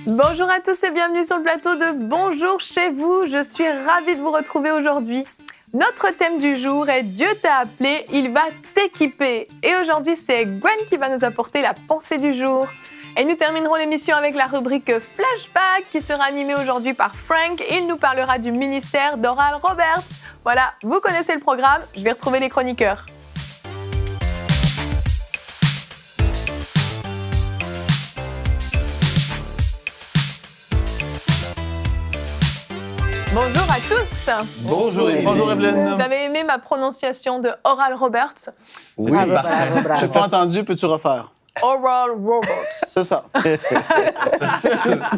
Bonjour à tous et bienvenue sur le plateau de Bonjour chez vous. Je suis ravie de vous retrouver aujourd'hui. Notre thème du jour est Dieu t'a appelé, il va t'équiper. Et aujourd'hui, c'est Gwen qui va nous apporter la pensée du jour. Et nous terminerons l'émission avec la rubrique Flashback qui sera animée aujourd'hui par Frank. Il nous parlera du ministère d'Oral Roberts. Voilà, vous connaissez le programme, je vais retrouver les chroniqueurs. Bonjour à tous. Bonjour Evelyne. Bonjour Evelyne. Vous avez aimé ma prononciation de Oral Roberts? Oui, Bravo, parfait. bravo, bravo. J'ai pas entendu, peux-tu refaire? Oral Roberts. C'est ça.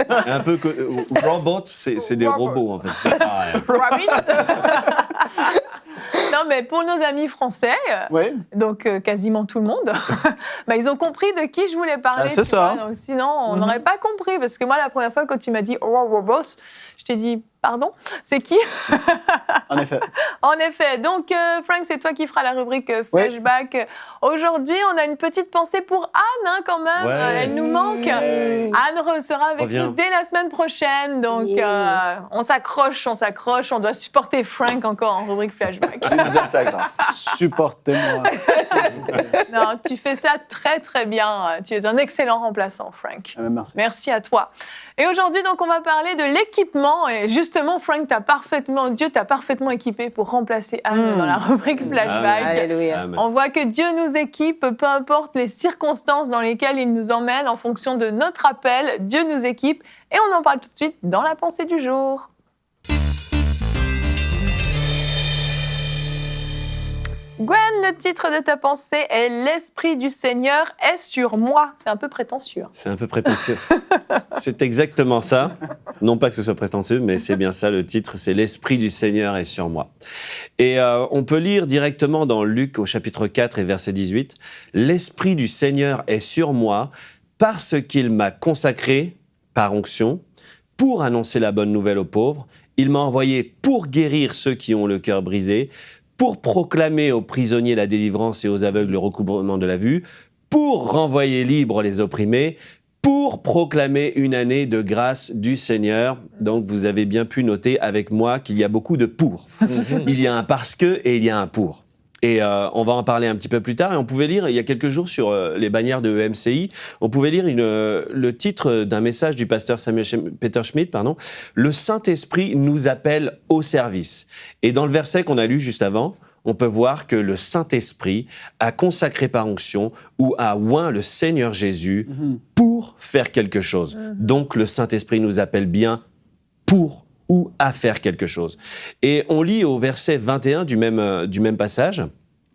Un peu que robots, c'est des robots en fait. C'est pas pareil. Roberts. Non, mais pour nos amis français, Oui. donc quasiment tout le monde, bah, ils ont compris de qui je voulais parler. Ah, c'est tu ça. vois. Donc, sinon, on n'aurait pas compris. Parce que moi, la première fois, quand tu m'as dit Oral Roberts, je t'ai dit, pardon, c'est qui? En effet. En effet. Donc, Frank, c'est toi qui feras la rubrique Flashback. Aujourd'hui, on a une petite pensée pour Anne, hein, quand même. Ouais. Elle nous manque. Anne sera avec Reviens. nous dès la semaine prochaine. Donc, on s'accroche. On doit supporter Frank encore en rubrique Flashback. Tu me donnes sa grâce. Supportez-moi. Non, tu fais ça très, très bien. Tu es un excellent remplaçant, Frank. Merci. Merci à toi. Et aujourd'hui, donc, on va parler de l'équipement. Et justement, Frank, Dieu t'a parfaitement équipé pour remplacer Anne dans la rubrique Flashback. Alléluia. Amen. On voit que Dieu nous équipe, peu importe les circonstances dans lesquelles il nous emmène, en fonction de notre appel, Dieu nous équipe. Et on en parle tout de suite dans la pensée du jour. Gwen, le titre de ta pensée est « L'Esprit du Seigneur est sur moi ». C'est un peu prétentieux. C'est un peu prétentieux. C'est exactement ça. Non pas que ce soit prétentieux, mais c'est bien ça le titre. C'est « L'Esprit du Seigneur est sur moi ». Et on peut lire directement dans Luc au chapitre 4 et verset 18. « L'Esprit du Seigneur est sur moi parce qu'il m'a consacré par onction pour annoncer la bonne nouvelle aux pauvres. Il m'a envoyé pour guérir ceux qui ont le cœur brisé, pour proclamer aux prisonniers la délivrance et aux aveugles le recouvrement de la vue, pour renvoyer libres les opprimés, pour proclamer une année de grâce du Seigneur. » Donc, vous avez bien pu noter avec moi qu'il y a beaucoup de « pour ». Il y a un « parce que » et il y a un « pour ». Et on va en parler un petit peu plus tard. Et on pouvait lire, il y a quelques jours, sur les bannières de EMCI, on pouvait lire le titre d'un message du pasteur Peter Schmidt, pardon. « Le Saint-Esprit nous appelle au service ». Et dans le verset qu'on a lu juste avant, on peut voir que le Saint-Esprit a consacré par onction ou a oint le Seigneur Jésus pour faire quelque chose. Donc le Saint-Esprit nous appelle bien pour ou à faire quelque chose. Et on lit au verset 21 du même passage.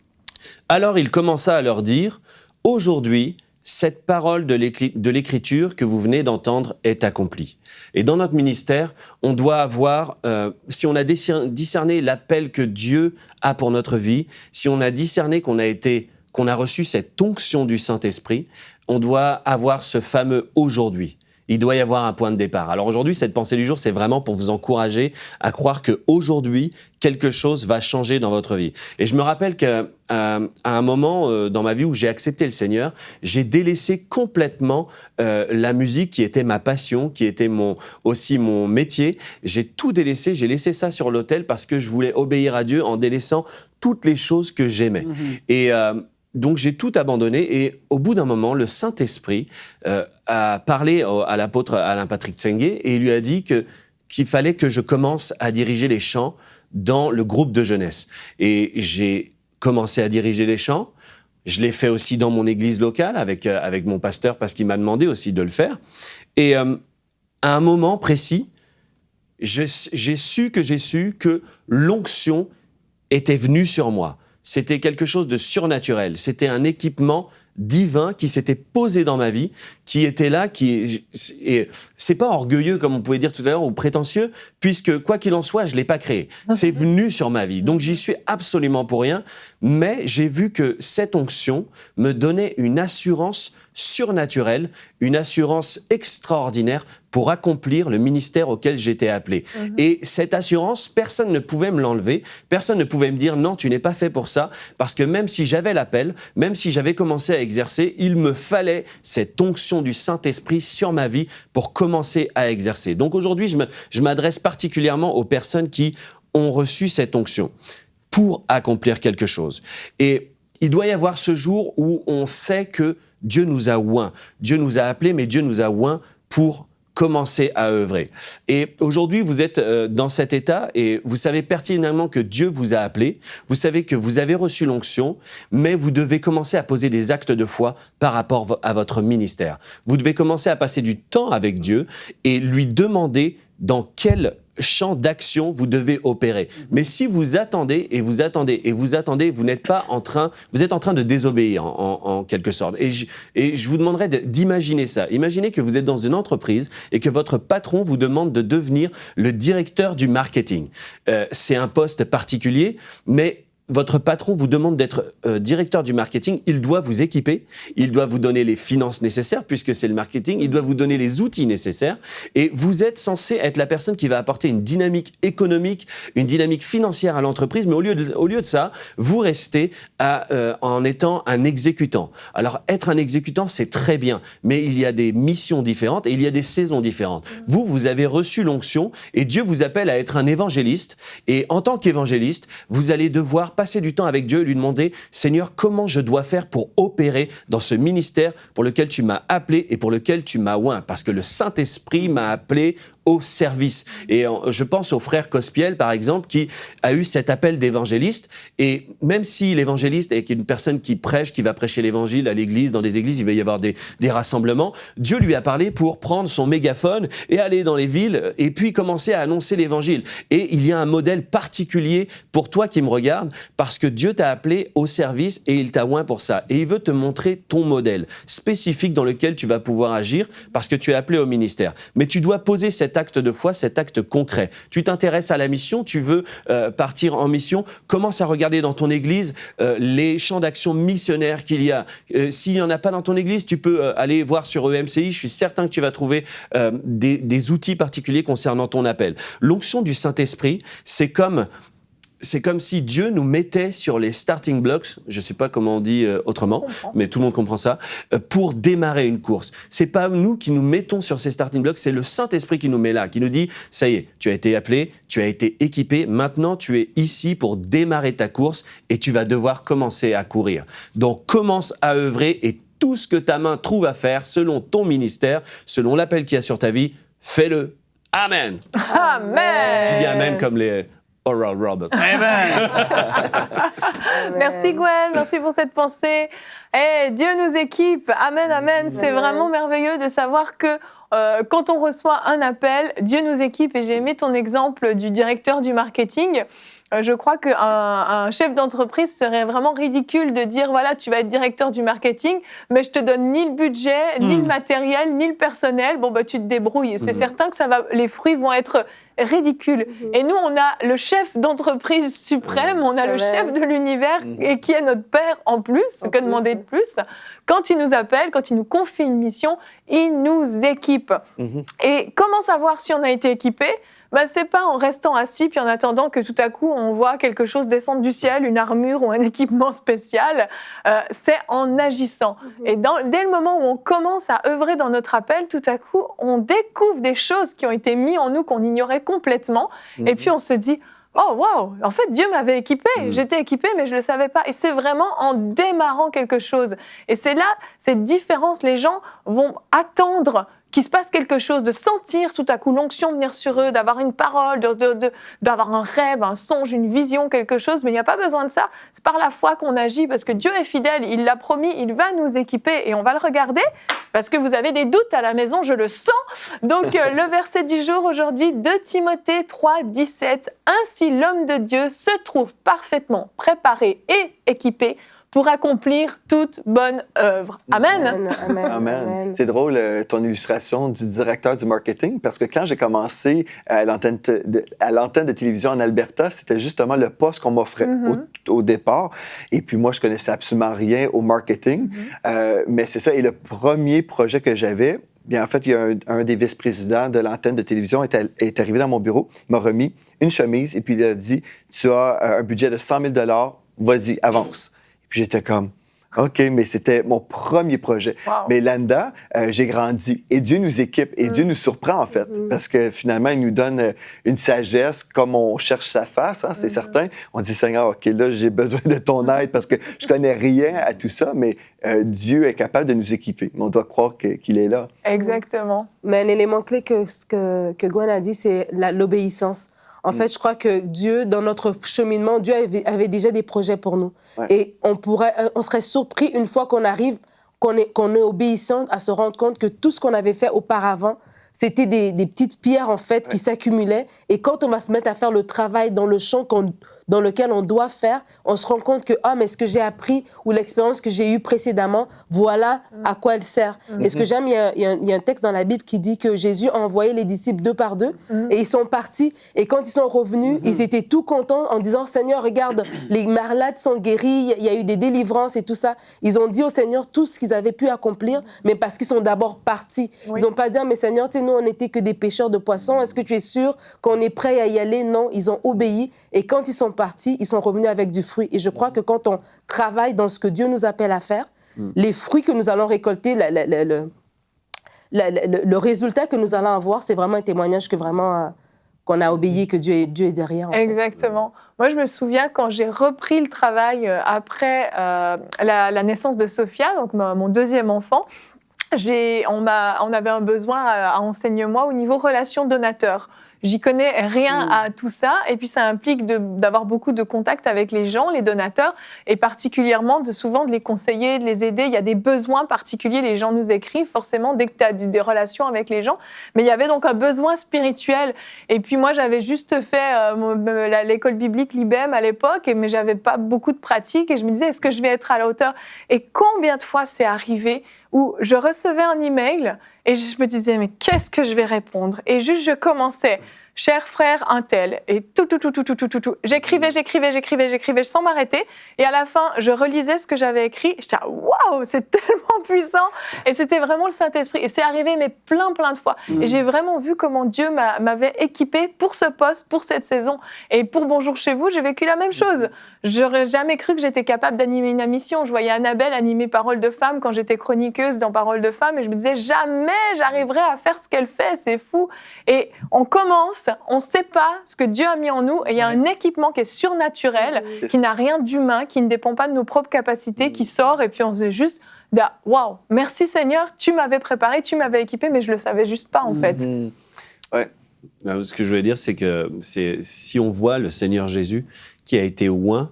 « Alors il commença à leur dire, « Aujourd'hui, cette parole de l'Écriture que vous venez d'entendre est accomplie. » Et dans notre ministère, on doit avoir, si on a discerné l'appel que Dieu a pour notre vie, si on a discerné qu'on a reçu cette onction du Saint-Esprit, on doit avoir ce fameux « aujourd'hui ». Il doit y avoir un point de départ. Alors aujourd'hui, cette pensée du jour, c'est vraiment pour vous encourager à croire qu'aujourd'hui, quelque chose va changer dans votre vie. Et je me rappelle qu'à un moment dans ma vie où j'ai accepté le Seigneur, j'ai délaissé complètement la musique qui était ma passion, qui était aussi mon métier. J'ai tout délaissé, j'ai laissé ça sur l'autel parce que je voulais obéir à Dieu en délaissant toutes les choses que j'aimais. Et donc j'ai tout abandonné et au bout d'un moment, le Saint-Esprit a parlé à l'apôtre Alain Patrick Tsenge et il lui a dit qu'il fallait que je commence à diriger les chants dans le groupe de jeunesse. Et j'ai commencé à diriger les chants. Je l'ai fait aussi dans mon église locale avec mon pasteur parce qu'il m'a demandé aussi de le faire. Et à un moment précis, j'ai su que l'onction était venue sur moi. C'était quelque chose de surnaturel. C'était un équipement divin qui s'était posé dans ma vie, qui était là, et c'est pas orgueilleux comme on pouvait dire tout à l'heure ou prétentieux, puisque quoi qu'il en soit, je l'ai pas créé. C'est venu sur ma vie. Donc j'y suis absolument pour rien, mais j'ai vu que cette onction me donnait une assurance surnaturelle, une assurance extraordinaire pour accomplir le ministère auquel j'étais appelé. Et cette assurance, personne ne pouvait me l'enlever, personne ne pouvait me dire non, tu n'es pas fait pour ça, parce que même si j'avais l'appel, même si j'avais commencé à exercer, il me fallait cette onction du Saint-Esprit sur ma vie pour commencer à exercer. Donc aujourd'hui, je m'adresse particulièrement aux personnes qui ont reçu cette onction pour accomplir quelque chose. Et il doit y avoir ce jour où on sait que Dieu nous a oints. Dieu nous a appelés, mais Dieu nous a oints pour commencer à œuvrer. Et aujourd'hui, vous êtes dans cet état et vous savez pertinemment que Dieu vous a appelé, vous savez que vous avez reçu l'onction, mais vous devez commencer à poser des actes de foi par rapport à votre ministère. Vous devez commencer à passer du temps avec Dieu et lui demander dans quel champ d'action vous devez opérer. Mais si vous attendez et vous attendez et vous attendez, vous n'êtes pas en train, vous êtes en train de désobéir en quelque sorte. Et je vous demanderais d'imaginer ça. Imaginez que vous êtes dans une entreprise et que votre patron vous demande de devenir le directeur du marketing. C'est un poste particulier, mais votre patron vous demande d'être directeur du marketing, il doit vous équiper, il doit vous donner les finances nécessaires puisque c'est le marketing, il doit vous donner les outils nécessaires et vous êtes censé être la personne qui va apporter une dynamique économique, une dynamique financière à l'entreprise, mais au lieu de ça, vous restez en étant un exécutant. Alors être un exécutant, c'est très bien, mais il y a des missions différentes et il y a des saisons différentes. Vous avez reçu l'onction et Dieu vous appelle à être un évangéliste et en tant qu'évangéliste, vous allez devoir passer du temps avec Dieu et lui demander « Seigneur, comment je dois faire pour opérer dans ce ministère pour lequel tu m'as appelé et pour lequel tu m'as oint ?» Parce que le Saint-Esprit m'a appelé au service. Et je pense au frère Cospiel, par exemple, qui a eu cet appel d'évangéliste. Et même si l'évangéliste est une personne qui prêche, qui va prêcher l'évangile à l'église, dans des églises, il va y avoir des rassemblements, Dieu lui a parlé pour prendre son mégaphone et aller dans les villes et puis commencer à annoncer l'évangile. Et il y a un modèle particulier pour toi qui me regarde parce que Dieu t'a appelé au service et il t'a oint pour ça. Et il veut te montrer ton modèle spécifique dans lequel tu vas pouvoir agir parce que tu es appelé au ministère. Mais tu dois poser cet acte de foi, cet acte concret. Tu t'intéresses à la mission, tu veux partir en mission, commence à regarder dans ton église les champs d'action missionnaires qu'il y a. S'il n'y en a pas dans ton église, tu peux aller voir sur EMCI, je suis certain que tu vas trouver des outils particuliers concernant ton appel. L'onction du Saint-Esprit, c'est comme si Dieu nous mettait sur les starting blocks, je ne sais pas comment on dit autrement, mais tout le monde comprend ça, pour démarrer une course. C'est pas nous qui nous mettons sur ces starting blocks, c'est le Saint-Esprit qui nous met là, qui nous dit « ça y est, tu as été appelé, tu as été équipé, maintenant tu es ici pour démarrer ta course et tu vas devoir commencer à courir. » Donc commence à œuvrer et tout ce que ta main trouve à faire selon ton ministère, selon l'appel qu'il y a sur ta vie, fais-le. Amen. Amen. Je dis Amen comme les Oral Roberts. Merci Gwen, merci pour cette pensée. Dieu nous équipe. Amen, amen. C'est vraiment merveilleux de savoir que quand on reçoit un appel, Dieu nous équipe. Et j'ai aimé ton exemple du directeur du marketing. Je crois qu'un chef d'entreprise serait vraiment ridicule de dire voilà, tu vas être directeur du marketing, mais je te donne ni le budget, ni le matériel, ni le personnel. Bon, bah, tu te débrouilles. C'est certain que les fruits vont être ridicules. Et nous, on a le chef d'entreprise suprême, on a le chef de l'univers et qui est notre père en plus. Que demander de plus? Quand il nous appelle, quand il nous confie une mission, il nous équipe. Et comment savoir si on a été équipé? C'est pas en restant assis puis en attendant que tout à coup on voit quelque chose descendre du ciel, une armure ou un équipement spécial. C'est en agissant. Et dès le moment où on commence à œuvrer dans notre appel, tout à coup on découvre des choses qui ont été mises en nous qu'on ignorait complètement. Et puis on se dit oh wow, en fait Dieu m'avait équipé, j'étais équipé mais je le savais pas. Et c'est vraiment en démarrant quelque chose. Et c'est là cette différence, les gens vont attendre qu'il se passe quelque chose, de sentir tout à coup l'onction venir sur eux, d'avoir une parole, d'avoir un rêve, un songe, une vision, quelque chose. Mais il n'y a pas besoin de ça. C'est par la foi qu'on agit parce que Dieu est fidèle. Il l'a promis, il va nous équiper et on va le regarder parce que vous avez des doutes à la maison, je le sens. Donc, le verset du jour aujourd'hui, 2 Timothée 3, 17. « Ainsi, l'homme de Dieu se trouve parfaitement préparé et équipé pour accomplir toute bonne œuvre. » Amen. Amen. C'est drôle, ton illustration du directeur du marketing, parce que quand j'ai commencé à l'antenne de télévision en Alberta, c'était justement le poste qu'on m'offrait au départ. Et puis moi, je connaissais absolument rien au marketing. Mais c'est ça. Et le premier projet que j'avais, bien, en fait, il y a un des vice-présidents de l'antenne de télévision est arrivé dans mon bureau, m'a remis une chemise et puis il a dit « Tu as un budget de 100 000 $, vas-y, avance. » Puis j'étais comme, OK, mais c'était mon premier projet. Wow. Mais là-dedans, j'ai grandi. Et Dieu nous équipe. Et Dieu nous surprend, en fait. Parce que finalement, il nous donne une sagesse comme on cherche sa face, hein, c'est certain. On dit, Seigneur, OK, là, j'ai besoin de ton aide parce que je connais rien à tout ça, mais Dieu est capable de nous équiper. Mais on doit croire qu'il est là. Exactement. Mais un élément clé que Gwen a dit, c'est l'obéissance. En fait, je crois que Dieu, dans notre cheminement, Dieu avait déjà des projets pour nous. Ouais. Et on serait surpris une fois qu'on arrive, qu'on est obéissant, à se rendre compte que tout ce qu'on avait fait auparavant, c'était des petites pierres, en fait, qui s'accumulaient. Et quand on va se mettre à faire le travail dans le champ dans lequel on doit faire, on se rend compte que, mais ce que j'ai appris ou l'expérience que j'ai eue précédemment, voilà à quoi elle sert. Et ce que j'aime, il y a un texte dans la Bible qui dit que Jésus a envoyé les disciples 2 par 2 et ils sont partis. Et quand ils sont revenus, ils étaient tout contents en disant, Seigneur, regarde, les malades sont guéris, il y a eu des délivrances et tout ça. Ils ont dit au Seigneur tout ce qu'ils avaient pu accomplir, mais parce qu'ils sont d'abord partis. Ils n'ont pas dit, mais Seigneur, tu sais, nous, on n'était que des pêcheurs de poissons. Est-ce que tu es sûr qu'on est prêt à y aller? Non, ils ont obéi. Et quand ils sont partis, ils sont revenus avec du fruit. Et je crois que quand on travaille dans ce que Dieu nous appelle à faire, les fruits que nous allons récolter, le résultat que nous allons avoir, c'est vraiment un témoignage que vraiment qu'on a obéi, que Dieu est derrière. En fait. Exactement. Moi, je me souviens quand j'ai repris le travail après la naissance de Sophia, donc mon deuxième enfant, on avait un besoin à Enseigne-moi au niveau relations donateurs. J'y connais rien à tout ça, et puis ça implique d'avoir beaucoup de contacts avec les gens, les donateurs, et particulièrement souvent de les conseiller, de les aider. Il y a des besoins particuliers, les gens nous écrivent forcément dès que tu as des relations avec les gens, mais il y avait donc un besoin spirituel. Et puis moi, j'avais juste fait l'école biblique l'IBM à l'époque, mais j'avais pas beaucoup de pratique, et je me disais, est-ce que je vais être à la hauteur? Et combien de fois c'est arrivé où je recevais un email et je me disais, mais qu'est-ce que je vais répondre? Et juste, je commençais, cher frère, un tel, et tout. J'écrivais sans m'arrêter. Et à la fin, je relisais ce que j'avais écrit. J'étais, waouh, c'est tellement puissant. Et c'était vraiment le Saint-Esprit. Et c'est arrivé, mais plein de fois. Et j'ai vraiment vu comment Dieu m'avait équipée pour ce poste, pour cette saison. Et pour Bonjour chez vous, j'ai vécu la même chose. J'aurais jamais cru que j'étais capable d'animer une émission. Je voyais Annabelle animer Parole de femme quand j'étais chroniqueuse dans Parole de femme et je me disais jamais j'arriverai à faire ce qu'elle fait, c'est fou. Et on commence, on ne sait pas ce que Dieu a mis en nous et il y a un équipement qui est surnaturel, qui n'a rien d'humain, qui ne dépend pas de nos propres capacités, qui sort et puis on se dit juste waouh, merci Seigneur, tu m'avais préparé, tu m'avais équipé, mais je le savais juste pas en fait. Ouais. Ce que je voulais dire, c'est que si on voit le Seigneur Jésus qui a été oint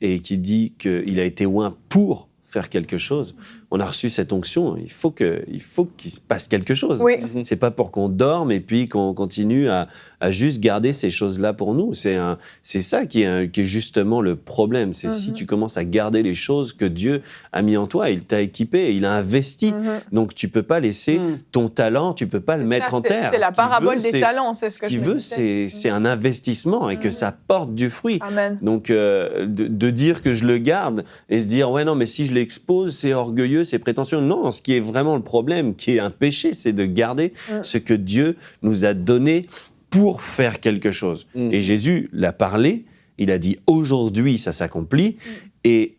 et qui dit qu'il a été oint pour faire quelque chose, on a reçu cette onction, il faut qu'il se passe quelque chose. Oui. C'est pas pour qu'on dorme et puis qu'on continue à juste garder ces choses-là pour nous. C'est ça qui est justement le problème. C'est si tu commences à garder les choses que Dieu a mis en toi, il t'a équipé, il a investi. Donc tu peux pas laisser ton talent, tu peux pas le mettre en terre. C'est la parabole des talents, c'est ce que ce qu'il veut, c'est un investissement et que ça porte du fruit. Amen. Donc de dire que je le garde et se dire ouais non mais si je l'expose c'est orgueilleux, c'est prétentieux. Non, ce qui est vraiment le problème, qui est un péché, c'est de garder ce que Dieu nous a donné pour faire quelque chose. Et Jésus l'a parlé, il a dit aujourd'hui ça s'accomplit et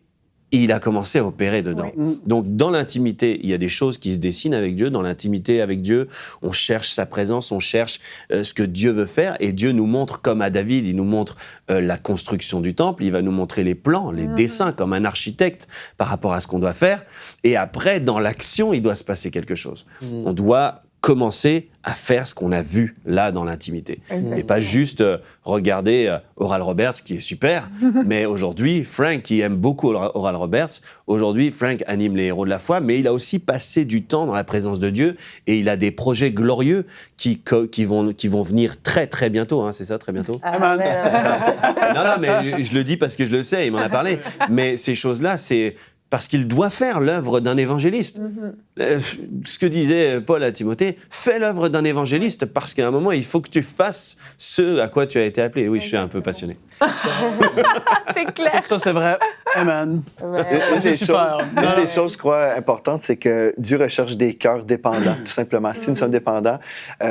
il a commencé à opérer dedans. Oui. Donc, dans l'intimité, il y a des choses qui se dessinent avec Dieu. Dans l'intimité avec Dieu, on cherche sa présence, on cherche ce que Dieu veut faire. Et Dieu nous montre, comme à David, il nous montre la construction du temple. Il va nous montrer les plans, les dessins, comme un architecte par rapport à ce qu'on doit faire. Et après, dans l'action, il doit se passer quelque chose. On doit commencer à faire ce qu'on a vu là dans l'intimité. Exactement. Et pas juste regarder Oral Roberts qui est super, mais aujourd'hui, Frank qui aime beaucoup Oral Roberts, aujourd'hui, Frank anime les héros de la foi, mais il a aussi passé du temps dans la présence de Dieu et il a des projets glorieux qui vont venir très très bientôt, hein, c'est ça, très bientôt? Amen. Non, mais je le dis parce que je le sais, il m'en a parlé. Mais ces choses-là, c'est parce qu'il doit faire l'œuvre d'un évangéliste. Ce que disait Paul à Timothée, fais l'œuvre d'un évangéliste parce qu'à un moment, il faut que tu fasses ce à quoi tu as été appelé. Oui, je suis un peu passionné. C'est clair. Ça, c'est vrai. Amen. Une C'est des super. choses, une des choses, je crois, importantes, c'est que Dieu recherche des cœurs dépendants, tout simplement. Si nous sommes dépendants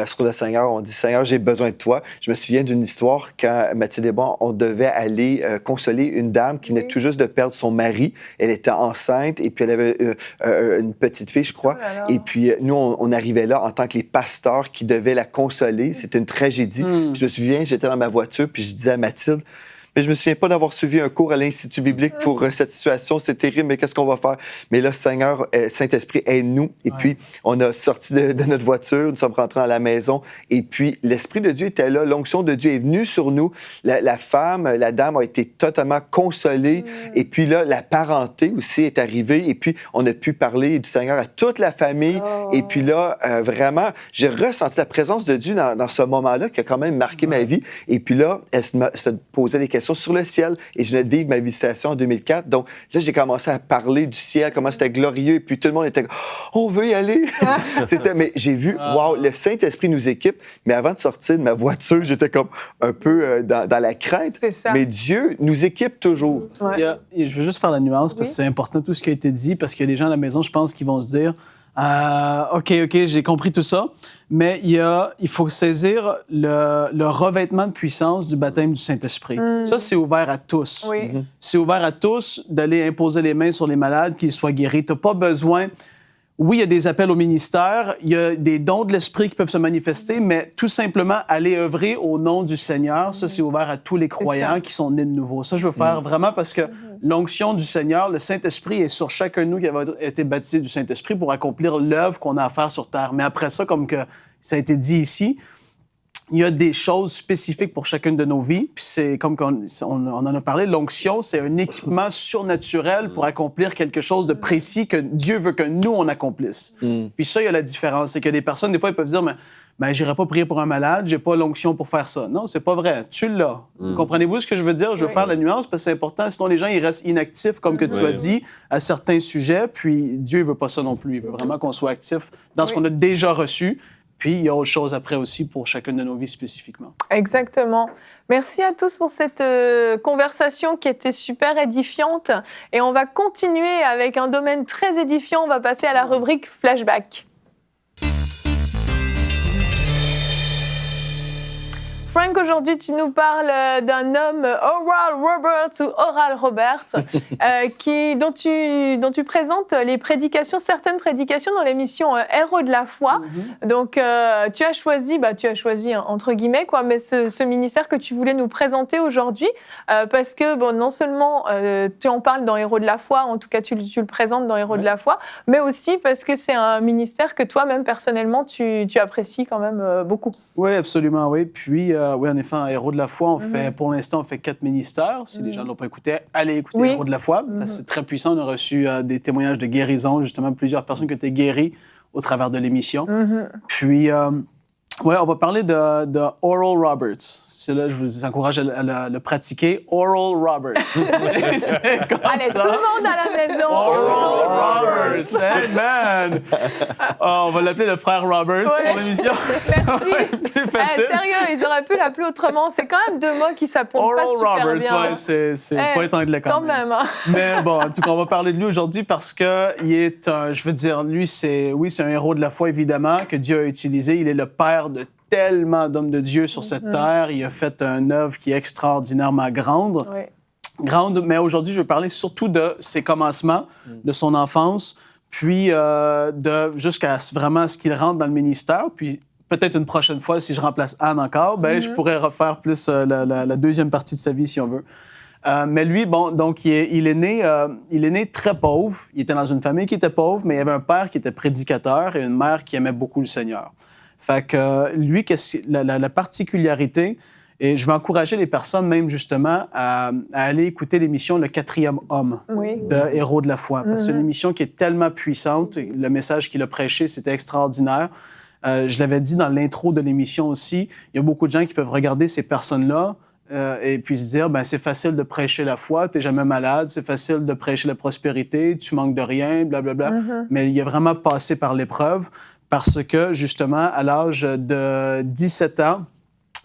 sur le Seigneur, on dit, Seigneur, j'ai besoin de toi. Je me souviens d'une histoire quand Mathilde et moi, on devait aller consoler une dame qui venait tout juste de perdre son mari. Elle était enceinte et puis elle avait une petite fille, je crois. Oh là là. Et puis nous, on arrivait là en tant que les pasteurs qui devaient la consoler. C'était une tragédie. Je me souviens, j'étais dans ma voiture puis je disais à Mathilde, mais je me souviens pas d'avoir suivi un cours à l'Institut biblique pour cette situation. C'est terrible, mais qu'est-ce qu'on va faire? Mais là, Seigneur, Saint-Esprit, aide-nous. Et puis, on a sorti de notre voiture, nous sommes rentrés à la maison. Et puis, l'Esprit de Dieu était là. L'onction de Dieu est venue sur nous. La femme, la dame a été totalement consolée. Et puis là, la parenté aussi est arrivée. Et puis, on a pu parler du Seigneur à toute la famille. Et puis là, vraiment, j'ai ressenti la présence de Dieu dans ce moment-là qui a quand même marqué ma vie. Et puis là, elle se posait des questions sur le ciel et je venais de vivre ma visitation en 2004. Donc là, j'ai commencé à parler du ciel, comment c'était glorieux et puis tout le monde était on veut y aller. Mais j'ai vu, wow, le Saint-Esprit nous équipe. Mais avant de sortir de ma voiture, j'étais comme un peu dans la crainte. C'est ça. Mais Dieu nous équipe toujours. Ouais. Je veux juste faire la nuance parce que c'est important tout ce qui a été dit parce qu'il y a des gens à la maison, je pense, qui vont se dire OK, j'ai compris tout ça. Mais il faut saisir le revêtement de puissance du baptême du Saint-Esprit. Ça, c'est ouvert à tous. Oui. C'est ouvert à tous d'aller imposer les mains sur les malades, qu'ils soient guéris. Tu n'as pas besoin... Oui, il y a des appels au ministère, il y a des dons de l'Esprit qui peuvent se manifester, mais tout simplement aller œuvrer au nom du Seigneur, ça, c'est ouvert à tous les croyants qui sont nés de nouveau. Ça, je veux faire vraiment parce que l'onction du Seigneur, le Saint-Esprit est sur chacun de nous qui a été baptisé du Saint-Esprit pour accomplir l'œuvre qu'on a à faire sur terre. Mais après ça, comme que ça a été dit ici, il y a des choses spécifiques pour chacune de nos vies. Puis c'est comme on en a parlé, l'onction, c'est un équipement surnaturel pour accomplir quelque chose de précis que Dieu veut que nous, on accomplisse. Puis ça, il y a la différence. C'est que des personnes, des fois, ils peuvent dire, mais j'irai pas prier pour un malade, j'ai pas l'onction pour faire ça. Non, c'est pas vrai. Tu l'as. Comprenez-vous ce que je veux dire? Je veux faire la nuance parce que c'est important. Sinon, les gens, ils restent inactifs, comme que tu as dit, à certains sujets. Puis Dieu veut pas ça non plus. Il veut vraiment qu'on soit actif dans ce qu'on a déjà reçu. Puis, il y a autre chose après aussi pour chacune de nos vies spécifiquement. Exactement. Merci à tous pour cette conversation qui était super édifiante. Et on va continuer avec un domaine très édifiant. On va passer à la rubrique Flashback. Frank, aujourd'hui, tu nous parles d'un homme, Oral Roberts ou Oral Roberts, dont tu présentes les prédications, certaines prédications dans l'émission Héros de la foi. Donc, tu as choisi entre guillemets, quoi, mais ce ministère que tu voulais nous présenter aujourd'hui, parce que non seulement tu en parles dans Héros de la foi, en tout cas tu le présentes dans Héros de la foi, mais aussi parce que c'est un ministère que toi-même personnellement tu apprécies quand même beaucoup. Oui, absolument, oui. Puis, oui, en effet, en Héros de la foi, pour l'instant, on fait 4 ministères. Si les gens ne l'ont pas écouté, allez écouter Héros de la foi. C'est très puissant. On a reçu des témoignages de guérison, justement, plusieurs personnes qui ont été guéries au travers de l'émission. Puis, ouais, on va parler de Oral Roberts. C'est là, je vous encourage à le pratiquer. Oral Roberts. C'est comme Allez, ça. tout le monde à la maison. Oral Roberts. Hey, man! Oh, on va l'appeler le frère Roberts pour l'émission. Ça va être plus facile. Sérieux, ils auraient pu l'appeler autrement. C'est quand même 2 mots qui s'apprennent pas super Oral bien. Roberts, ouais, faut être anglais quand même. Hein. Mais bon, en tout cas, on va parler de lui aujourd'hui parce que il est je veux dire, lui, c'est un héros de la foi, évidemment, que Dieu a utilisé. Il est le père de tellement d'hommes de Dieu sur cette terre. Il a fait une œuvre qui est extraordinairement grande. Oui. Grande, mais aujourd'hui, je veux parler surtout de ses commencements, de son enfance, puis jusqu'à vraiment ce qu'il rentre dans le ministère. Puis peut-être une prochaine fois, si je remplace Anne encore, je pourrais refaire plus la deuxième partie de sa vie, si on veut. Mais lui, donc il est né très pauvre. Il était dans une famille qui était pauvre, mais il y avait un père qui était prédicateur et une mère qui aimait beaucoup le Seigneur. Fait que lui, la particularité, et je vais encourager les personnes même justement à aller écouter l'émission Le 4e homme de Héros de la foi. Parce que c'est une émission qui est tellement puissante. Le message qu'il a prêché, c'était extraordinaire. Je l'avais dit dans l'intro de l'émission aussi, il y a beaucoup de gens qui peuvent regarder ces personnes-là et puis se dire, c'est facile de prêcher la foi, t'es jamais malade, c'est facile de prêcher la prospérité, tu manques de rien, blablabla. Mais il a vraiment passé par l'épreuve parce que, justement, à l'âge de 17 ans,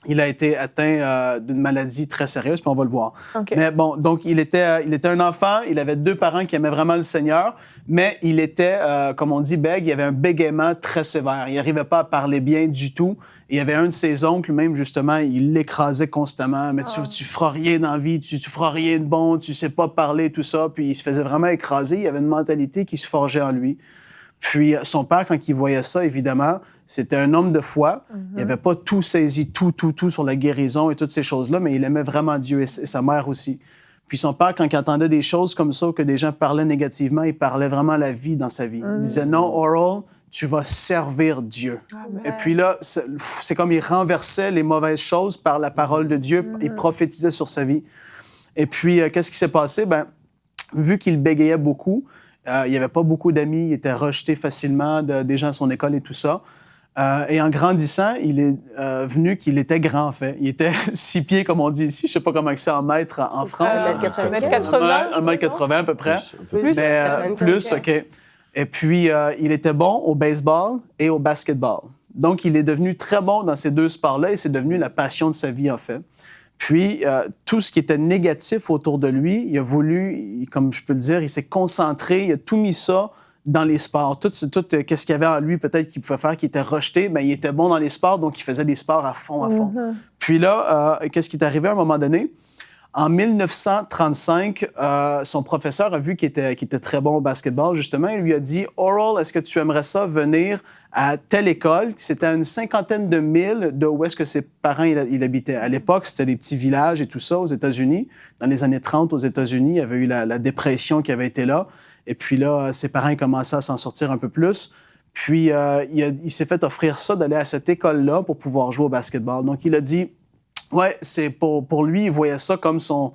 il a été atteint d'une maladie très sérieuse, puis on va le voir. OK. Mais bon, donc il était un enfant, il avait 2 parents qui aimaient vraiment le Seigneur, mais il était, comme on dit, bègue, il avait un bégaiement très sévère. Il n'arrivait pas à parler bien du tout. Et il y avait un de ses oncles, même justement, il l'écrasait constamment. Mais tu feras rien dans la vie, tu feras rien de bon, tu sais pas parler, tout ça. Puis il se faisait vraiment écraser. Il y avait une mentalité qui se forgeait en lui. Puis son père, quand il voyait ça, évidemment, c'était un homme de foi. Il n'avait pas tout saisi, tout sur la guérison et toutes ces choses-là, mais il aimait vraiment Dieu et sa mère aussi. Puis son père, quand il entendait des choses comme ça, que des gens parlaient négativement, il parlait vraiment la vie dans sa vie. Il disait « Non, Oral, tu vas servir Dieu. » Et puis là, c'est comme il renversait les mauvaises choses par la parole de Dieu. Il prophétisait sur sa vie. Et puis, qu'est-ce qui s'est passé? Bien, vu qu'il bégayait beaucoup, il n'y avait pas beaucoup d'amis, il était rejeté facilement des gens à son école et tout ça. Et en grandissant, il est venu qu'il était grand, en fait. Il était 6 pieds, comme on dit ici. Je ne sais pas comment c'est en mètres en France. 1m80. 1m80 à peu près. Plus, Mais plus, OK. Et puis, il était bon au baseball et au basketball. Donc, il est devenu très bon dans ces 2 sports-là et c'est devenu la passion de sa vie, en fait. Puis, tout ce qui était négatif autour de lui, il a voulu, comme je peux le dire, il s'est concentré, il a tout mis ça dans les sports. Tout qu'est-ce qu'il y avait en lui, peut-être qu'il pouvait faire, qui était rejeté, mais il était bon dans les sports, donc il faisait des sports à fond. Puis là, qu'est-ce qui est arrivé à un moment donné? En 1935, son professeur a vu qu'il était très bon au basketball, justement. Il lui a dit « Oral, est-ce que tu aimerais ça venir à telle école? » C'était à une 50aine de milles de où est-ce que ses parents il habitaient. À l'époque, c'était des petits villages et tout ça aux États-Unis. Dans les années 30, aux États-Unis, il y avait eu la dépression qui avait été là. Et puis là, ses parents commençaient à s'en sortir un peu plus. Puis il s'est fait offrir ça, d'aller à cette école-là pour pouvoir jouer au basketball. Donc, il a dit... Ouais, c'est pour lui, il voyait ça comme son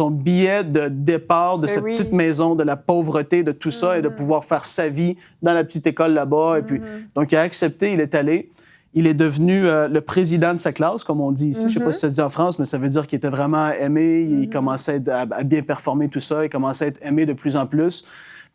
billet de départ de cette petite maison, de la pauvreté, de tout ça, et de pouvoir faire sa vie dans la petite école là-bas. Et puis, donc, il a accepté, il est allé. Il est devenu le président de sa classe, comme on dit ici. Je ne sais pas si ça se dit en France, mais ça veut dire qu'il était vraiment aimé. Il commençait à bien performer, tout ça. Il commençait à être aimé de plus en plus.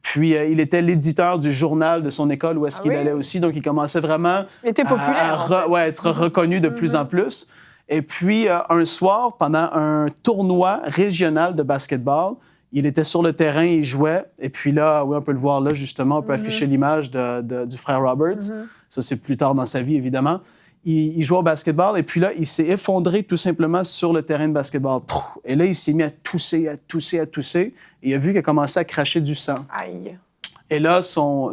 Puis, il était l'éditeur du journal de son école où est-ce qu'il allait aussi. Donc, il commençait vraiment Il était populaire, à être reconnu de plus en plus. Et puis, un soir, pendant un tournoi régional de basketball, il était sur le terrain, il jouait. Et puis là, oui, on peut le voir là, justement, on peut afficher l'image du frère Roberts. Ça, c'est plus tard dans sa vie, évidemment. Il jouait au basketball et puis là, il s'est effondré tout simplement sur le terrain de basketball. Et là, il s'est mis à tousser. Et il a vu qu'il a commencé à cracher du sang. Aïe. Et là, son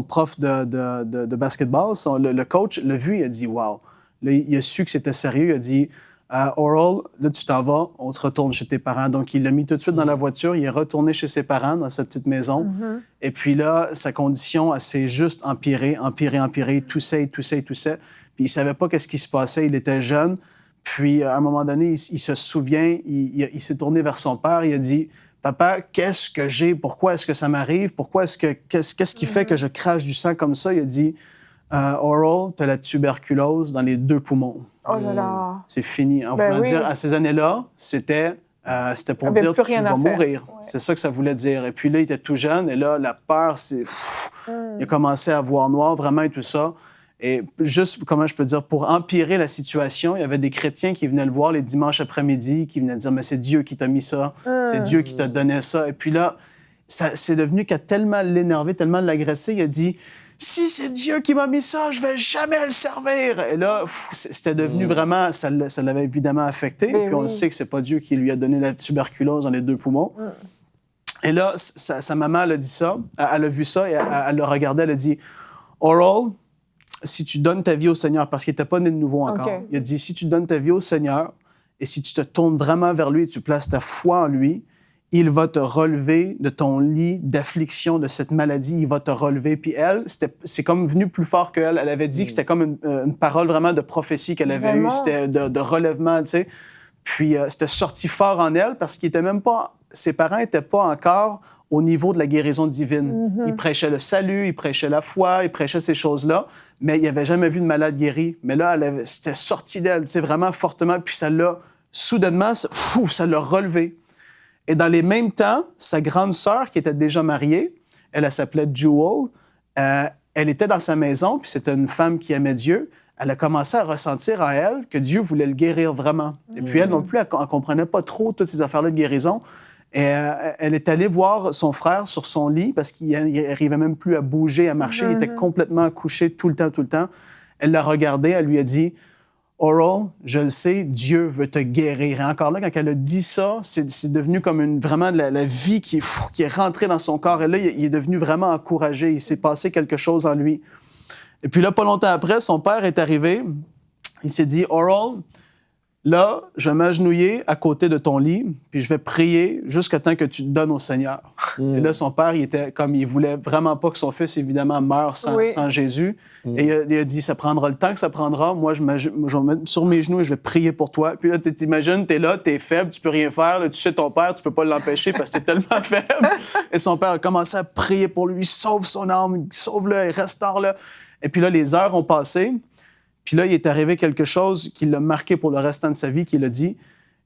prof de basketball, le coach, l'a vu, il a dit « Wow ». Là, il a su que c'était sérieux. Il a dit Oral, là, tu t'en vas, on se retourne chez tes parents. Donc, il l'a mis tout de suite dans la voiture. Il est retourné chez ses parents dans sa petite maison. Et puis là, sa condition, elle s'est juste empirée. Toussait. Puis, il ne savait pas qu'est-ce qui se passait. Il était jeune. Puis, à un moment donné, il se souvient, il s'est tourné vers son père. Il a dit Papa, qu'est-ce que j'ai? Pourquoi est-ce que ça m'arrive? Qu'est-ce qui fait que je crache du sang comme ça? Il a dit Oral, tu as la tuberculose dans les 2 poumons. Oh là là. C'est fini. En voulant dire, à ces années-là, c'était pour dire tu vas mourir. Ouais. C'est ça que ça voulait dire. Et puis là, il était tout jeune. Et là, la peur, il a commencé à voir noir vraiment et tout ça. Et juste, comment je peux dire, pour empirer la situation, il y avait des chrétiens qui venaient le voir les dimanches après-midi, qui venaient dire « Mais c'est Dieu qui t'a mis ça. C'est Dieu qui t'a donné ça. » Et puis là, c'est devenu qu'à tellement l'énerver, tellement l'agresser, il a dit « Si c'est Dieu qui m'a mis ça, je vais jamais le servir. » Et là, c'était devenu vraiment, ça l'avait évidemment affecté. Et puis on sait que c'est pas Dieu qui lui a donné la tuberculose dans les 2 poumons. Et là, sa maman, elle a dit ça, elle a vu ça et elle le regardait, elle a dit « Oral, si tu donnes ta vie au Seigneur, parce qu'il n'était pas né de nouveau encore, il a dit « Si tu donnes ta vie au Seigneur et si tu te tournes vraiment vers lui et tu places ta foi en lui, il va te relever de ton lit d'affliction, de cette maladie. Il va te relever. » Puis elle, c'est comme venu plus fort qu'elle. Elle avait dit que c'était comme une parole vraiment de prophétie qu'elle avait eue. C'était de relèvement, tu sais. Puis c'était sorti fort en elle parce qu'il était même pas... Ses parents n'étaient pas encore au niveau de la guérison divine. Ils prêchaient le salut, ils prêchaient la foi, ils prêchaient ces choses-là, mais ils n'avaient jamais vu de malade guéri. Mais là, c'était sorti d'elle, tu sais, vraiment fortement. Puis ça l'a, soudainement, ça l'a relevé. Et dans les mêmes temps, sa grande sœur, qui était déjà mariée, elle s'appelait Jewel, elle était dans sa maison, puis c'était une femme qui aimait Dieu. elle a commencé à ressentir en elle que Dieu voulait le guérir vraiment. Et puis elle non plus, elle ne comprenait pas trop toutes ces affaires-là de guérison. Et elle est allée voir son frère sur son lit parce qu'il n'arrivait même plus à bouger, à marcher. Il était complètement couché tout le temps. Elle l'a regardé, elle lui a dit « Oral, je le sais, Dieu veut te guérir. » Et encore là, quand elle a dit ça, c'est devenu comme vraiment la vie qui est rentrée dans son corps. Et là, il est devenu vraiment encouragé. Il s'est passé quelque chose en lui. Et puis là, pas longtemps après, son père est arrivé. Il s'est dit « Oral, là, je vais m'agenouiller à côté de ton lit, puis je vais prier jusqu'à temps que tu te donnes au Seigneur. » Et là, son père, il voulait vraiment pas que son fils, évidemment, meure sans Jésus. Et il a dit, ça prendra le temps que ça prendra. Moi, je vais me mettre sur mes genoux et je vais prier pour toi. Puis là, tu t'imagines, t'es là, t'es faible, tu peux rien faire. Là, tu sais ton père, tu peux pas l'empêcher parce que t'es tellement faible. Et son père a commencé à prier pour lui, sauve son âme, sauve-le, et restaure-le. Et puis là, les heures ont passé. Puis là, il est arrivé quelque chose qui l'a marqué pour le restant de sa vie, qu'il a dit.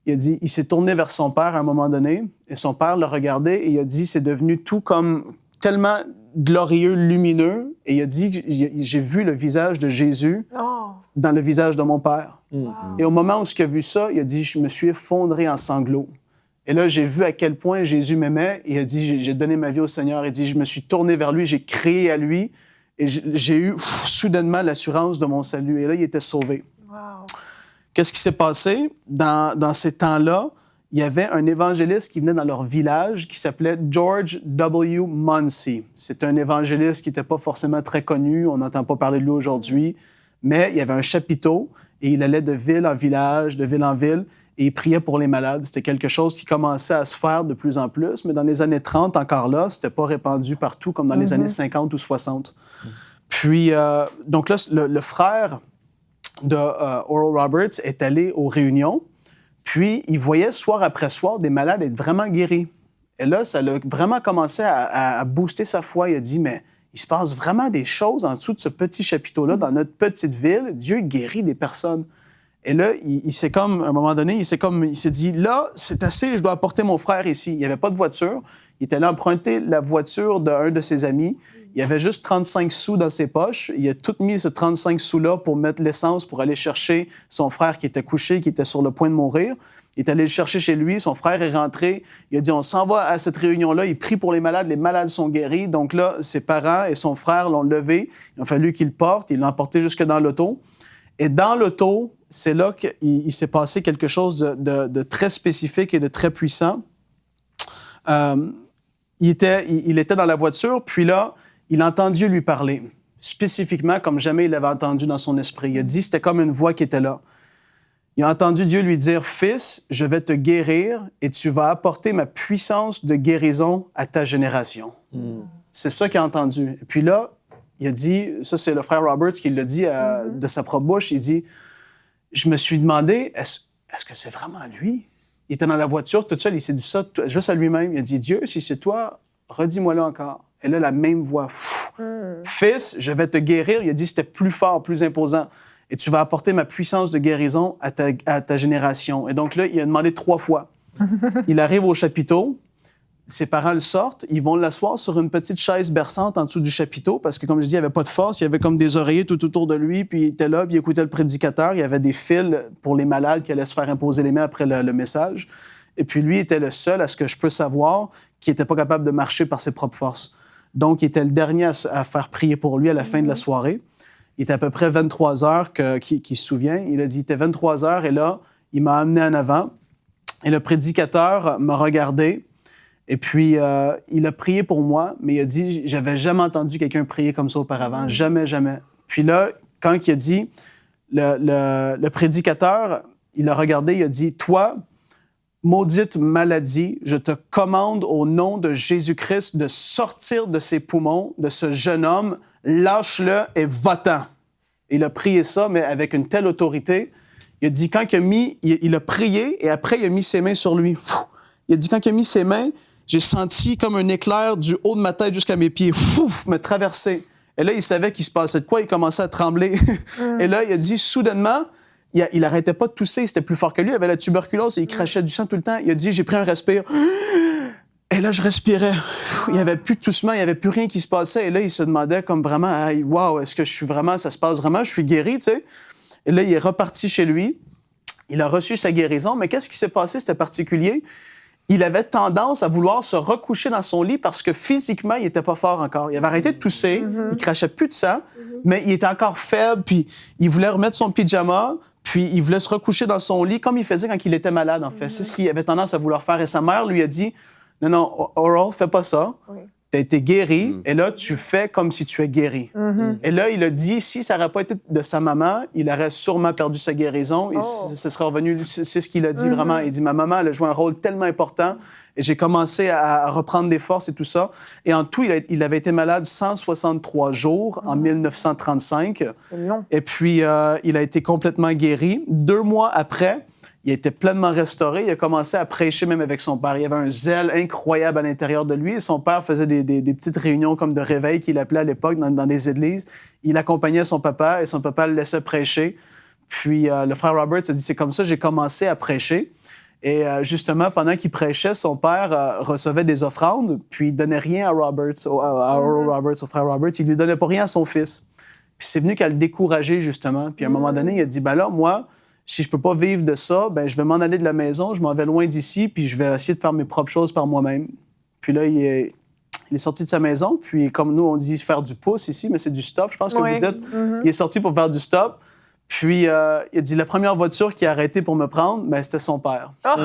Il s'est tourné vers son père à un moment donné, et son père l'a regardé, et il a dit, c'est devenu tout comme tellement glorieux, lumineux, et il a dit, j'ai vu le visage de Jésus dans le visage de mon père. Et au moment où il a vu ça, il a dit, je me suis effondré en sanglots. Et là, j'ai vu à quel point Jésus m'aimait, et il a dit, j'ai donné ma vie au Seigneur. Il dit, je me suis tourné vers lui, j'ai crié à lui, et j'ai eu soudainement l'assurance de mon salut. Et là, il était sauvé. Wow. Qu'est-ce qui s'est passé? Dans ces temps-là, il y avait un évangéliste qui venait dans leur village qui s'appelait George W. Munsey. C'est un évangéliste qui n'était pas forcément très connu. On n'entend pas parler de lui aujourd'hui. Mais il y avait un chapiteau et il allait de ville en village, de ville en ville, et il priait pour les malades. C'était quelque chose qui commençait à se faire de plus en plus. Mais dans les années 30, encore là, c'était pas répandu partout comme dans les années 50 ou 60. Puis, donc là, le frère de Oral Roberts est allé aux réunions, puis il voyait soir après soir des malades être vraiment guéris. Et là, ça a vraiment commencé à booster sa foi. Il a dit, mais il se passe vraiment des choses en dessous de ce petit chapiteau-là, dans notre petite ville. Dieu guérit des personnes. Et là, il s'est comme, à un moment donné, il s'est dit, là, c'est assez, je dois apporter mon frère ici. Il n'y avait pas de voiture. Il était allé emprunter la voiture d'un de ses amis. Il avait juste 35 sous dans ses poches. Il a tout mis ce 35 sous-là pour mettre l'essence pour aller chercher son frère qui était couché, qui était sur le point de mourir. Il est allé le chercher chez lui. Son frère est rentré. Il a dit, on s'en va à cette réunion-là. Il prie pour les malades. Les malades sont guéris. Donc là, ses parents et son frère l'ont levé. Il a fallu qu'il le porte. Il l'a emporté jusque dans l'auto. Et dans l'auto, c'est là qu'il s'est passé quelque chose de très spécifique et de très puissant. Il était dans la voiture, puis là, il a entendu lui parler, spécifiquement comme jamais il l'avait entendu dans son esprit. Il a dit, c'était comme une voix qui était là. Il a entendu Dieu lui dire, « Fils, je vais te guérir et tu vas apporter ma puissance de guérison à ta génération. C'est ça qu'il a entendu. Et puis là, il a dit, ça c'est le frère Roberts qui l'a dit de sa propre bouche, il dit, « Je me suis demandé, est-ce que c'est vraiment lui? » Il était dans la voiture tout seul, il s'est dit ça juste à lui-même. Il a dit, « Dieu, si c'est toi, redis-moi-le encore. » Et là, la même voix. Fils, je vais te guérir. Il a dit, c'était plus fort, plus imposant. Et tu vas apporter ma puissance de guérison à ta génération. Et donc là, il a demandé 3 fois. Il arrive au chapiteau. Ses parents le sortent. Ils vont l'asseoir sur une petite chaise berçante en dessous du chapiteau parce que, comme je dis, il n'y avait pas de force. Il y avait comme des oreillers tout autour de lui. Puis il était là, puis il écoutait le prédicateur. Il y avait des fils pour les malades qui allaient se faire imposer les mains après le message. Et puis lui était le seul, à ce que je peux savoir, qui n'était pas capable de marcher par ses propres forces. Donc, il était le dernier à faire prier pour lui à la fin de la soirée. Il était à peu près 23 heures qu'il se souvient. Il a dit, il était 23 heures et là, il m'a amené en avant. Et le prédicateur m'a regardé et puis il a prié pour moi, mais il a dit, j'avais jamais entendu quelqu'un prier comme ça auparavant. Jamais, jamais. Puis là, quand il a dit, le prédicateur, il a regardé, il a dit, toi, maudite maladie, je te commande au nom de Jésus-Christ de sortir de ses poumons, de ce jeune homme, lâche-le et va-t'en. Il a prié ça, mais avec une telle autorité. Il a dit, quand il a prié et après, il a mis ses mains sur lui. Il a dit, quand il a mis ses mains, j'ai senti comme un éclair du haut de ma tête jusqu'à mes pieds, me traverser. Et là, il savait qu'il se passait de quoi, il commençait à trembler. Et là, il a dit, soudainement, il n'arrêtait pas de tousser, c'était plus fort que lui, il avait la tuberculose et il crachait du sang tout le temps. Il a dit, j'ai pris un respire. Et là, je respirais. Il n'y avait plus de toussement, il n'y avait plus rien qui se passait. Et là, il se demandait comme vraiment, hey, wow, est-ce que je suis vraiment, ça se passe vraiment, je suis guéri, tu sais. Et là, il est reparti chez lui. Il a reçu sa guérison. Mais qu'est-ce qui s'est passé? C'était particulier. Il avait tendance à vouloir se recoucher dans son lit parce que physiquement, il n'était pas fort encore. Il avait arrêté de tousser, il crachait plus de sang, mais il était encore faible, puis il voulait remettre son pyjama, puis il voulait se recoucher dans son lit comme il faisait quand il était malade, en fait. C'est ce qu'il avait tendance à vouloir faire. Et sa mère lui a dit, non, Oral, fais pas ça. Oui. Tu as été guéri, et là, tu fais comme si tu es guéri. Et là, il a dit, si ça n'aurait pas été de sa maman, il aurait sûrement perdu sa guérison, et ce serait revenu, c'est ce qu'il a dit vraiment. Il dit, ma maman, elle a joué un rôle tellement important, et j'ai commencé à reprendre des forces et tout ça. Et en tout, il avait été malade 163 jours en 1935. C'est long. Et puis, il a été complètement guéri. 2 mois après, il était pleinement restauré. Il a commencé à prêcher même avec son père. Il y avait un zèle incroyable à l'intérieur de lui. Et son père faisait des petites réunions comme de réveil qu'il appelait à l'époque dans des églises. Il accompagnait son papa et son papa le laissait prêcher. Puis le frère Robert a dit, c'est comme ça que j'ai commencé à prêcher. Et justement, pendant qu'il prêchait, son père recevait des offrandes, puis il donnait rien à Roberts, à Oral Roberts, au frère Robert. Il lui donnait pas rien à son fils. Puis c'est venu qu'à le décourager, justement. Puis à un moment donné, il a dit, ben là, moi, si je peux pas vivre de ça, ben je vais m'en aller de la maison, je m'en vais loin d'ici, puis je vais essayer de faire mes propres choses par moi-même. Puis là, il est sorti de sa maison, puis comme nous, on dit faire du pouce ici, mais c'est du stop, je pense que vous dites. Il est sorti pour faire du stop. Puis, il a dit, la première voiture qui a arrêté pour me prendre, ben, c'était son père. Oh.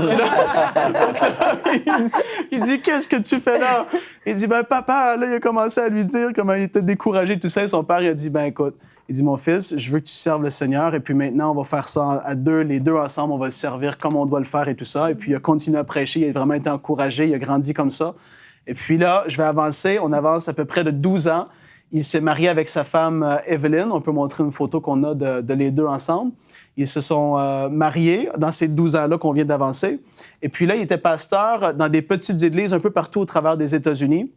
Il dit, qu'est-ce que tu fais là? Il dit, ben, papa, là, il a commencé à lui dire comment il était découragé, tout ça. Et son père, il a dit, ben, écoute, il dit, mon fils, je veux que tu serves le Seigneur, et puis maintenant, on va faire ça à deux, les deux ensemble, on va le servir comme on doit le faire et tout ça. Et puis, il a continué à prêcher, il a vraiment été encouragé, il a grandi comme ça. Et puis là, je vais avancer, on avance à peu près de 12 ans. Il s'est marié avec sa femme Evelyn. On peut montrer une photo qu'on a de les deux ensemble. Ils se sont mariés dans ces 12 ans-là qu'on vient d'avancer. Et puis là, il était pasteur dans des petites églises un peu partout au travers des États-Unis.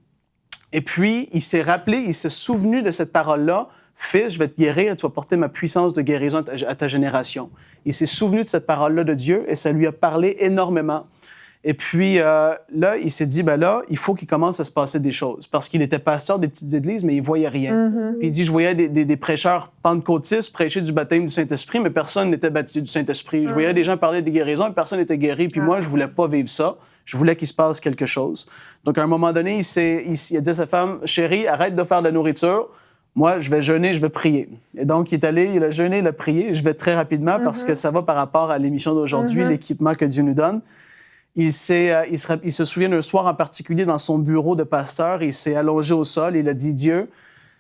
Et puis, il s'est rappelé, il s'est souvenu de cette parole-là. « Fils, je vais te guérir et tu vas porter ma puissance de guérison à ta génération. » Il s'est souvenu de cette parole-là de Dieu et ça lui a parlé énormément. Et puis là, il s'est dit, ben là, il faut qu'il commence à se passer des choses. Parce qu'il était pasteur des petites églises, mais il voyait rien. Puis il dit, je voyais des prêcheurs pentecôtistes prêcher du baptême du Saint-Esprit, mais personne n'était baptisé du Saint-Esprit. Je voyais des gens parler des guérisons, mais personne n'était guéri. Puis moi, je voulais pas vivre ça. Je voulais qu'il se passe quelque chose. Donc, à un moment donné, il a dit à sa femme, chérie, arrête de faire de la nourriture. Moi, je vais jeûner, je vais prier. Et donc, il a jeûné, il a prié. Je vais très rapidement parce que ça va par rapport à l'émission d'aujourd'hui, l'équipement que Dieu nous donne. Il se souvient d'un soir en particulier dans son bureau de pasteur, il s'est allongé au sol et il a dit, Dieu,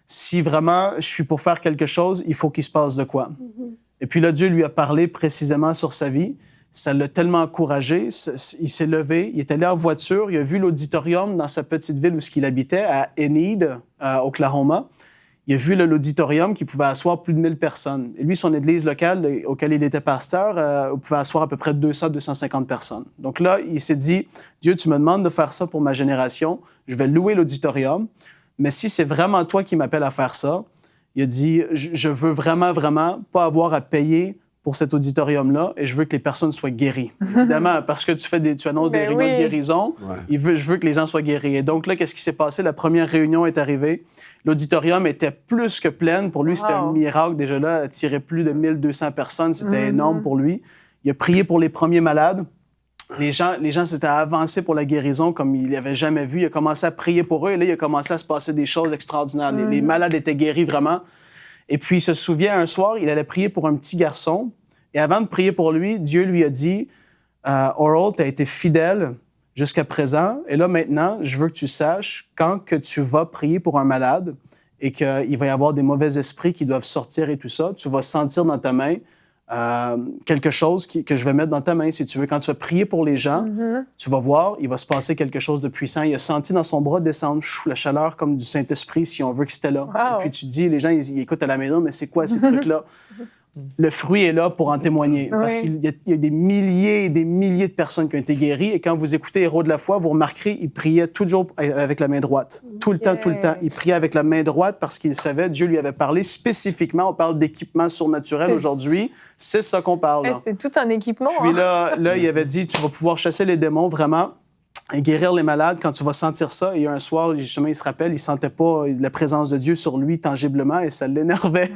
si vraiment je suis pour faire quelque chose, il faut qu'il se passe de quoi. Et puis là, Dieu lui a parlé précisément sur sa vie. Ça l'a tellement encouragé. Il s'est levé, il est allé en voiture, il a vu l'auditorium dans sa petite ville où il habitait, à Enid, Oklahoma. Il a vu l'auditorium qui pouvait asseoir plus de 1000 personnes. Et lui, son église locale, auquel il était pasteur, pouvait asseoir à peu près 200-250 personnes. Donc là, il s'est dit, Dieu, tu me demandes de faire ça pour ma génération, je vais louer l'auditorium, mais si c'est vraiment toi qui m'appelles à faire ça, il a dit, je veux vraiment, vraiment pas avoir à payer pour cet auditorium-là et je veux que les personnes soient guéries. Évidemment, parce que tu annonces des réunions de guérison, je veux que les gens soient guéris. Et donc là, qu'est-ce qui s'est passé? La première réunion est arrivée. L'auditorium était plus que plein. Pour lui, c'était un miracle. Déjà là, attirer plus de 1200 personnes, c'était énorme pour lui. Il a prié pour les premiers malades. Les gens s'étaient avancés pour la guérison comme il n'avait jamais vu. Il a commencé à prier pour eux et là, il a commencé à se passer des choses extraordinaires. Les malades étaient guéris vraiment. Et puis, il se souvient, un soir, il allait prier pour un petit garçon. Et avant de prier pour lui, Dieu lui a dit, Oral, tu as été fidèle jusqu'à présent. Et là, maintenant, je veux que tu saches, quand que tu vas prier pour un malade et qu'il va y avoir des mauvais esprits qui doivent sortir et tout ça, tu vas sentir dans ta main quelque chose que je vais mettre dans ta main, si tu veux. Quand tu vas prier pour les gens, tu vas voir, il va se passer quelque chose de puissant. Il a senti dans son bras descendre la chaleur comme du Saint-Esprit, si on veut que c'était là. Et puis tu dis, les gens, ils écoutent à la maison, mais c'est quoi ces trucs-là? Le fruit est là pour en témoigner. Parce qu'il y a des milliers et des milliers de personnes qui ont été guéries. Et quand vous écoutez Héros de la foi, vous remarquerez, il priait toujours avec la main droite. Tout le temps. Il priait avec la main droite parce qu'il savait, Dieu lui avait parlé spécifiquement. On parle d'équipement surnaturel aujourd'hui. C'est ça qu'on parle. Là. C'est tout un équipement. Puis là, il avait dit, tu vas pouvoir chasser les démons vraiment. Et guérir les malades, quand tu vas sentir ça, et un soir, justement, il se rappelle, il sentait pas la présence de Dieu sur lui tangiblement et ça l'énervait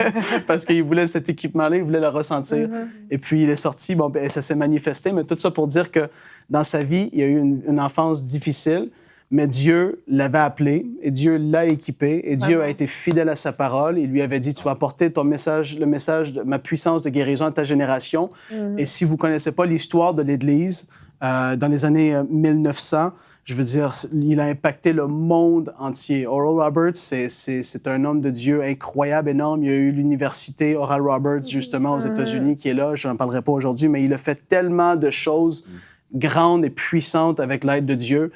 parce qu'il voulait cet équipement-là, il voulait le ressentir. Et puis, il est sorti, bon, ben, ça s'est manifesté, mais tout ça pour dire que dans sa vie, il y a eu une enfance difficile, mais Dieu l'avait appelé et Dieu l'a équipé et Dieu a été fidèle à sa parole. Il lui avait dit, tu vas apporter ton message, le message de ma puissance de guérison à ta génération. Et si vous connaissez pas l'histoire de l'Église, dans les années 1900, je veux dire, il a impacté le monde entier. Oral Roberts, c'est un homme de Dieu incroyable, énorme. Il y a eu l'université Oral Roberts, justement, aux États-Unis, qui est là. Je n'en parlerai pas aujourd'hui, mais il a fait tellement de choses grandes et puissantes avec l'aide de Dieu.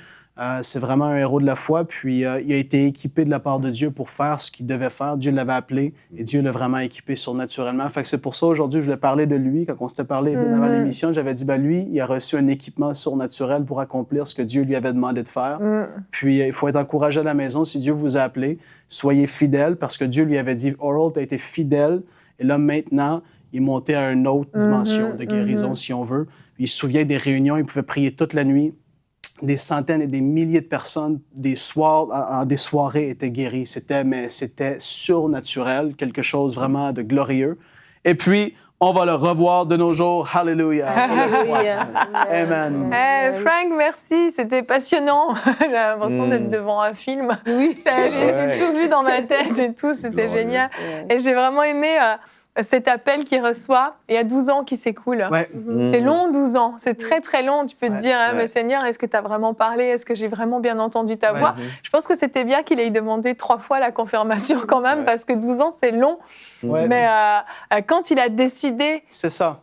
C'est vraiment un héros de la foi. Puis, il a été équipé de la part de Dieu pour faire ce qu'il devait faire. Dieu l'avait appelé et Dieu l'a vraiment équipé surnaturellement. Fait que c'est pour ça, aujourd'hui, je voulais parler de lui. Quand on s'était parlé avant l'émission, j'avais dit, lui, il a reçu un équipement surnaturel pour accomplir ce que Dieu lui avait demandé de faire. Puis, il faut être encouragé à la maison. Si Dieu vous a appelé, soyez fidèles parce que Dieu lui avait dit, Oral, tu as été fidèle. Et là, maintenant, il est monté à une autre dimension de guérison, si on veut. Puis, il se souvient des réunions, il pouvait prier toute la nuit. Des centaines et des milliers de personnes, des soirées étaient guéries. C'était surnaturel, quelque chose vraiment de glorieux. Et puis, on va le revoir de nos jours. Hallelujah. Alléluia. Amen. Frank, merci. C'était passionnant. J'ai l'impression d'être devant un film. Oui. J'ai tout vu dans ma tête et tout. C'était génial. Et j'ai vraiment aimé cet appel qu'il reçoit. Il y a 12 ans qui s'écoulent. Ouais. C'est long, 12 ans. C'est très, très long. Tu peux te dire, mais Seigneur, est-ce que tu as vraiment parlé? Est-ce que j'ai vraiment bien entendu ta voix? Je pense que c'était bien qu'il ait demandé 3 fois la confirmation quand même, parce que 12 ans, c'est long. Mais quand il a décidé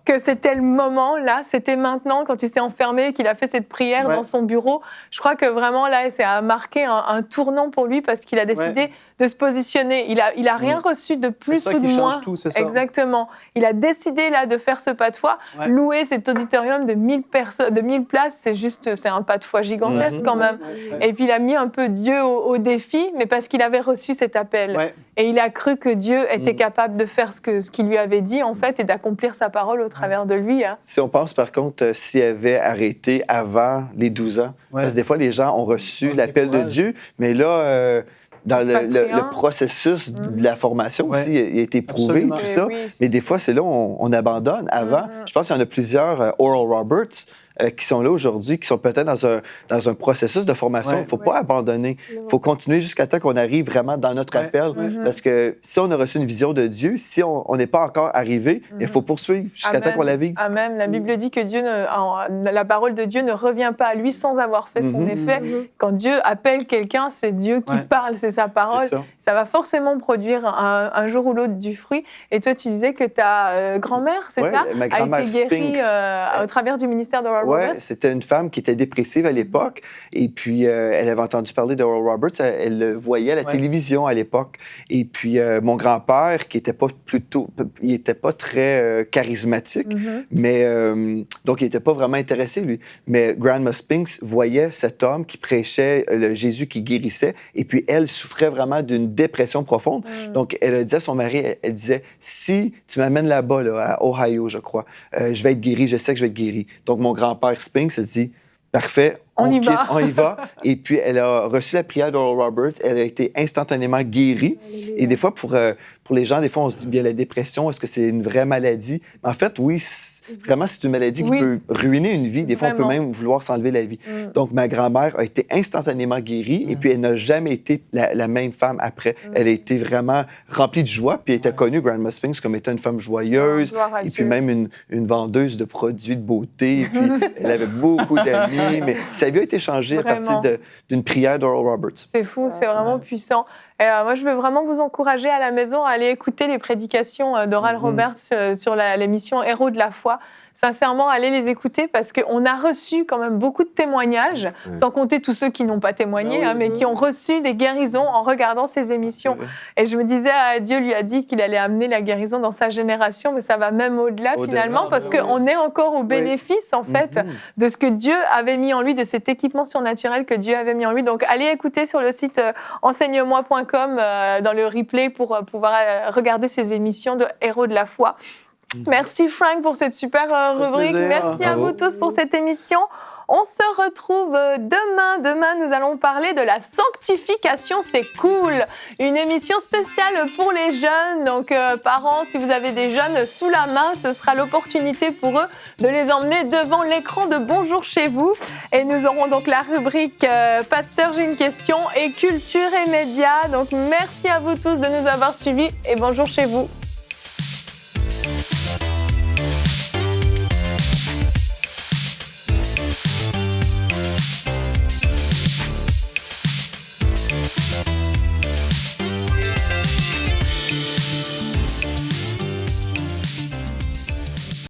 que c'était le moment, là, c'était maintenant, quand il s'est enfermé, qu'il a fait cette prière dans son bureau, je crois que vraiment, là, ça a marqué un tournant pour lui parce qu'il a décidé de se positionner. Il a rien reçu de plus ou de moins. C'est ça qui change tout, c'est ça. Exactement. Il a décidé, là, de faire ce pas de foi. Louer cet auditorium de 1000 places, c'est un pas de foi gigantesque quand même. Et puis, il a mis un peu Dieu au défi, mais parce qu'il avait reçu cet appel. Et il a cru que Dieu était capable de faire ce qu'il lui avait dit, en fait, et d'accomplir sa parole au travers de lui. Hein. Si on pense, par contre, s'il avait arrêté avant les 12 ans, parce que des fois, les gens ont reçu l'appel de Dieu, mais là... dans le processus de la formation aussi, il a été prouvé, tout ça. Mais des fois, c'est là où on abandonne. Avant, je pense qu'il y en a plusieurs Oral Roberts qui sont là aujourd'hui, qui sont peut-être dans un processus de formation. Il ne faut pas abandonner. Il faut continuer jusqu'à temps qu'on arrive vraiment dans notre appel. Parce que si on a reçu une vision de Dieu, si on n'est pas encore arrivé, il faut poursuivre jusqu'à temps qu'on la vive. Amen. La Bible dit que la parole de Dieu ne revient pas à lui sans avoir fait son effet. Quand Dieu appelle quelqu'un, c'est Dieu qui parle, c'est sa parole. Ça va forcément produire un jour ou l'autre du fruit. Et toi, tu disais que ta grand-mère, c'est ça, ma grand-mère a été guérie au travers du ministère d'Oral Roberts. Oui, c'était une femme qui était dépressive à l'époque. Et puis, elle avait entendu parler d'Oral Roberts. Elle le voyait à la télévision à l'époque. Et puis, mon grand-père, qui était pas il était pas très charismatique, mais donc il n'était pas vraiment intéressé, lui. Mais Grandma Spinks voyait cet homme qui prêchait le Jésus qui guérissait. Et puis, elle souffrait vraiment d'une dépression profonde. Donc, elle a dit à son mari, elle disait, si tu m'amènes là-bas, là, à Ohio, je crois, je vais être guéri, je sais que je vais être guéri. Donc, mon grand-père Spinks se dit, parfait, on y va. Et puis, elle a reçu la prière d'Oral Roberts. Elle a été instantanément guérie. Et des fois, pour les gens, des fois, on se dit, bien, la dépression, est-ce que c'est une vraie maladie? Mais en fait, oui, vraiment, c'est une maladie qui peut ruiner une vie. Des fois, on peut même vouloir s'enlever la vie. Donc, ma grand-mère a été instantanément guérie. Et puis, elle n'a jamais été la même femme après. Elle a été vraiment remplie de joie. Puis, elle était connue, Grandma Spinks, comme étant une femme joyeuse. Et puis, même une vendeuse de produits de beauté. Et puis, elle avait beaucoup d'amis. Mais sa vie a été changée à partir d'une prière d'Oral Roberts. C'est fou, c'est vraiment puissant. Et moi, je veux vraiment vous encourager à la maison à aller écouter les prédications d'Oral Roberts sur l'émission Héros de la foi. Sincèrement, allez les écouter parce qu'on a reçu quand même beaucoup de témoignages, sans compter tous ceux qui n'ont pas témoigné, mais qui ont reçu des guérisons en regardant ces émissions. Et je me disais, Dieu lui a dit qu'il allait amener la guérison dans sa génération, mais ça va même au-delà finalement, parce qu'on est encore au bénéfice, en fait, de ce que Dieu avait mis en lui, de cet équipement surnaturel que Dieu avait mis en lui. Donc, allez écouter sur le site enseigne-moi.com dans le replay pour pouvoir regarder ces émissions de Héros de la foi. Merci Frank pour cette super rubrique. plaisir. Merci à Bravo. vous tous pour cette émission. On se retrouve demain. Demain, nous allons parler de la sanctification, c'est cool. Une émission spéciale pour les jeunes. Donc, parents, si vous avez des jeunes sous la main, ce sera l'opportunité pour eux de les emmener devant l'écran de Bonjour chez vous. Et nous aurons donc la rubrique Pasteur, j'ai une question et culture et médias. Donc, merci à vous tous de nous avoir suivis et bonjour chez vous.